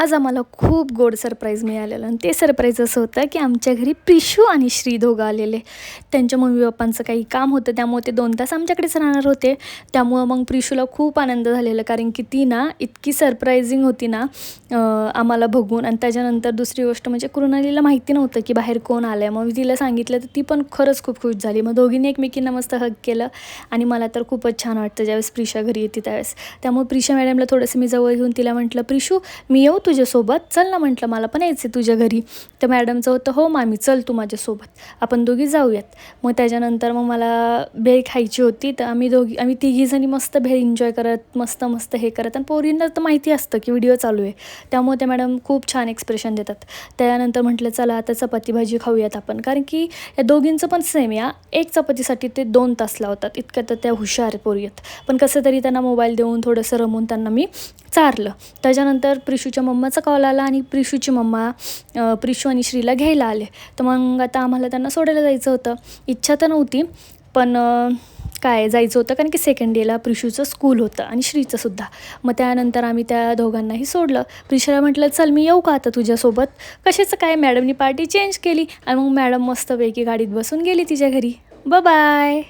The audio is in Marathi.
आज आम्हाला खूप गोड सरप्राईज मिळालेलं आणि ते सरप्राईज असं होतं की आमच्या घरी प्रिशू आणि श्री दोघं आलेले. त्यांच्या मम्मी पप्पांचं काही काम होतं त्यामुळे ते 2 तास आमच्याकडेच राहणार होते. त्यामुळं मग प्रिशूला खूप आनंद झालेला, कारण की ती ना इतकी सरप्रायझिंग होती ना आम्हाला बघून. आणि त्याच्यानंतर दुसरी गोष्ट म्हणजे कृणालीला माहिती नव्हतं की बाहेर कोण आलं आहे. मग मी तिला सांगितलं तर ती पण खरंच खूप खुश झाली. मग दोघींनी एकमेकींना मस्त हग केलं आणि मला तर खूपच छान वाटतं ज्यावेळेस प्रिशा घरी येते त्यावेळेस. त्यामुळे प्रिशा मॅडमला थोडंसं मी जवळ घेऊन तिला म्हटलं, प्रिशू मी येऊ तुझ्यासोबत, चल ना म्हटलं, मला पण यायचं आहे तुझ्या घरी. तर मॅडमचं होतं, हो मामी चल तू माझ्यासोबत, आपण दोघी जाऊयात. मग त्याच्यानंतर मग मला भेळ खायची होती, तर आम्ही तिघीजणी मस्त भेळ एन्जॉय करत मस्त मस्त हे करत. आणि पोरींना तर माहिती असतं की व्हिडिओ चालू आहे, त्यामुळे त्या मॅडम खूप छान एक्सप्रेशन देतात. त्यानंतर म्हटलं चला आता चपाती भाजी खाऊयात आपण, कारण की या दोघींचं पण सेम या एक चपातीसाठी ते 2 तास लावतात, इतक्या तर त्या हुशार पोरी आहेत. पण कसं तरी त्यांना मोबाईल देऊन थोडंसं रमवून त्यांना मी चारलं. त्याच्यानंतर प्रिशूच्या मम्माचा कॉल आला आणि प्रिशूची मम्मा प्रिशू आणि श्रीला घ्यायला आले. तर मग आता आम्हाला त्यांना सोडायला जायचं होतं. इच्छा तर नव्हती, पण काय जायचं होतं, कारण की सेकंड डेला प्रिशूचं स्कूल होतं आणि श्रीचंसुद्धा. मग त्यानंतर आम्ही त्या दोघांनाही सोडलं. प्रिशाला म्हटलं चल मी येऊ का आता तुझ्यासोबत. कशाचं काय, मॅडमनी पार्टी चेंज केली आणि मग मॅडम मस्तपैकी गाडीत बसून गेली तिच्या घरी. बाय.